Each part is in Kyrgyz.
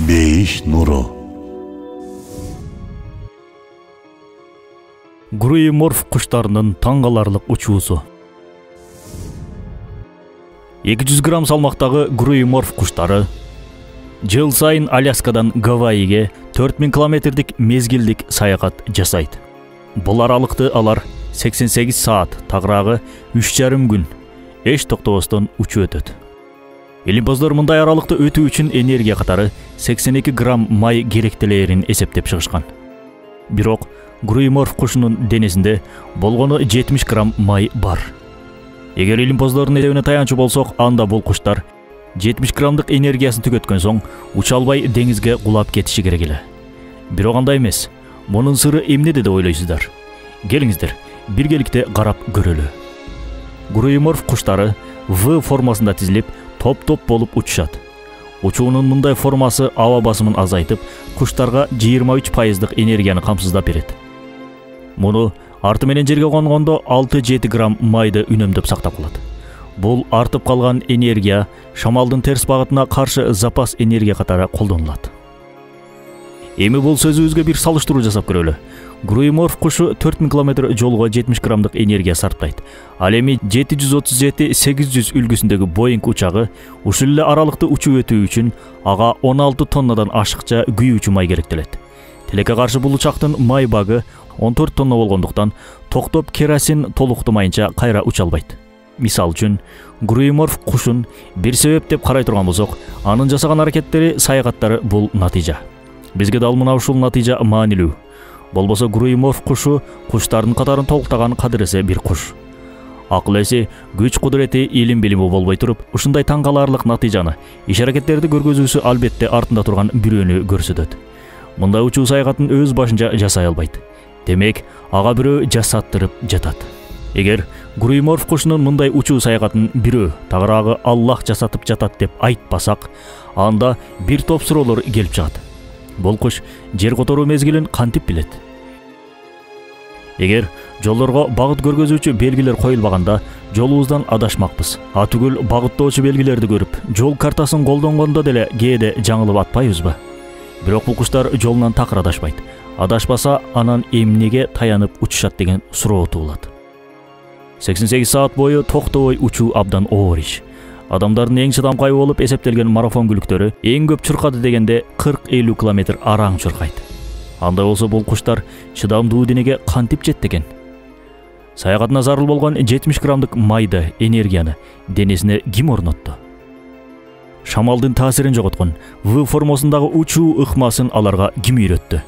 Бейиш нуру. Груйморф куштарынын таңгаларлык учуусу. 200 грамм салмактагы груйморф куштары жыл сайын Аляскадан Гавайиге 4000 километрдик мезгилдик саякат жасайт. Бул аралыкты алар 88 саат, тагыраагы 3,5 күн эч токтобостон учуп өтөт. Илимпоздор мындай аралыкты өтүү үчүн энергия катары 82 грамм май керектелерин эсептеп чыгышкан. Бирок груйморф кушунун денесинде болгону 70 грамм май бар. Эгер илимпоздордун эсебине таянчу болсок, анда бул куштар 70 граммдык энергиясын түгөткөн соң уча албай деңизге кулап кетиши керек эле. Бирок андай эмес. Мунун сыры эмнеде деп ойлойсуздар? Келиңиздер, биргеликте карап көрөлү. Груйморф куштары В формасында тизилип, топ-топ болуп учушат. Учуунун мындай формасы аба басымын азайтып, куштарга 23% энергияны камсыздап берет. Муну арты менен жерге конгондо 6-7 грамм майды үнөмдөп сактап калат. Бул артып калган энергия шамалдын терс багытына каршы запас энергия катары колдонулат. Эми бул сөзүбүзгө бир салыштыруу жасап көрөлү. Груйморф кушу 4000 км жолго 70 граммдык энергия сарптайт. Ал эми 737-800 үлгүсүндөгү Боинг учагы ушул эле аралыкты учуп өтүү үчүн ага 16 тоннадан ашыкча күйүүчү май керектелет. Тилекке каршы бул учактын май багы 14 тонна болгондуктан токтоп керосин толуктумайынча кайра уча албайт. Мисал үчүн, груйморф кушун бир себеп деп карай турган болсок, анын жасаган аракеттери, саякаттары бул натыйжа. Бизге дал мына ушул натыйжа маанилүү. Болбосо груйморф кушу куштардын катарын толуктаган кадыресе бир куш. Акыл эси, күч кудурети, илим билими болбой туруп, ушундай таң каларлык натыйжаны, иш аракеттерди көргөзүүсү албетте артында турган бирөөнү көрсөтөт. Мындай учуу саякатын өз башынча жасай албайт. Демек, ага бирөө жасаттырып жатат. Эгер груйморф кушунун мындай учуу саякатын бирөө, тагыраагы Аллах жасатып жатат деп айтпасак, анда бир топ суроолор келип чыгат. Бул куш жер которуу мезгилин кантип билет? Эгер жолдорго багыт көргөзүүчү белгилер коюлбаганда, жолубуздан адашмакпыз. Түгүл багыттоочу белгилерди көрүп, жол картасын колдонгондо деле кээде жаңылып атпайбызбы? Бирок бул куштар жолунан такыр адашпайт. Адашпаса, анан эмнеге таянып учушат деген суроо туулат. 88 саат бою токтобой учуу абдан оор иш. Адамдардын эң чыдамкай болуп эсептелген марафон күлүктөрү эң көп чуркады дегенде 40-50 км араң чуркайт. Андай болсо бул куштар чыдамдуу денеге кантип жетти экен? Саякатына зарыл болгон 70 граммдык майды, энергияны денесине ким орнотту? Шамалдын таасирин жоготкон В формасындагы учуу ыкмасын аларга ким үйрөттү?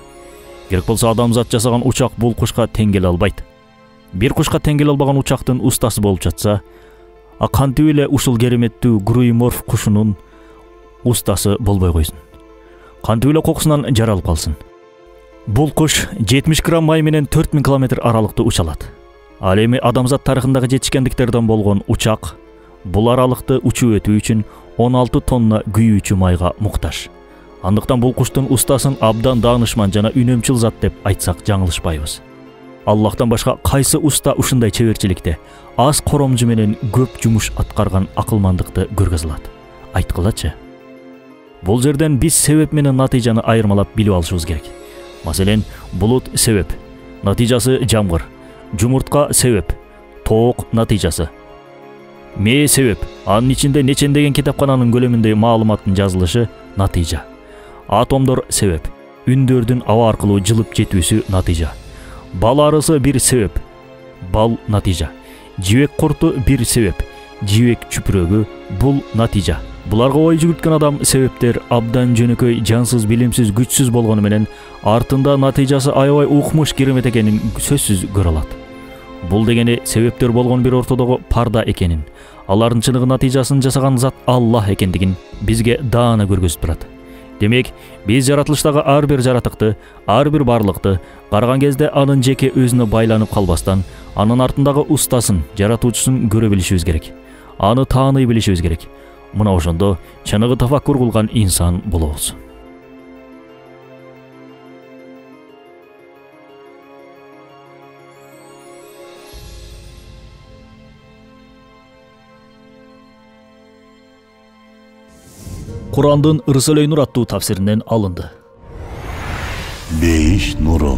Керек болсо адамзат жасаган учак бул кушка тең келе албайт. Бир кушка тең келе албаган учактын устасы болуп жатса, кантип эле ушул кереметтүү груйморф кушунун устасы болбой койсун? Кантип эле кокусунан жаралып калсын? Бул куш 70 грамм май менен 4000 км аралыкты уча алат. Ал эми адамзат тарыхындагы жетишкендиктерден болгон учак бул аралыкты учуп өтүү үчүн 16 тонна күйүүчү майга муктаж. Андыктан бул куштун устасын абдан даанышман жана үнөмчүл зат деп айтсак жаңылышпайбыз. Аллахтан башка кайсы уста ушундай чеберчиликте, аз коромжу менен көп жумуш аткарган акылмандыкты көргөзө алат? Айткылачы. Бул жерден биз себеп менен натыйжаны айырмалап билип алышыбыз керек. Маселен, булут себеп, натыйжасы жамгыр. Жумуртка себеп, тоок натыйжасы. Мээ себеп, анын ичинде нечендеген китапкананын көлөмүндөй маалыматтын жазылышы натыйжа. Атомдор себеп, үндөрдүн аба аркылуу жылып жетүүсү натыйжа. Бал арысы бир себеп, бал натыйжа. Жибек курту бир себеп, жибек чүпүрөгү бул натыйжа. Буларга ой жүгүрткөн адам себептер абдан жөнөкөй, жансыз, билимсиз, күчсүз болгону менен артында натыйжасы аябай укмуш керемет экенин сөзсүз көрө алат. Бул дегени себептер болгон бир ортодогу парда экенин, алардын чыныгы натыйжасын жасаган зат Аллах экендигин бизге даана көргөзүп турат. Демек, биз жаратылыштагы ар бир жаратыкты, ар бир барлыкты караган кезде анын жеке өзүнө байланып калбастан, анын артындагы устасын, жаратуучусун көрө билишибиз керек. Аны тааный билишибиз керек. Мына ошондо чыныгы тафаккур кылган инсан болобуз. Курандын Рысөлөй Нур аттуу тафсиринен алынды. Бейиш нуру.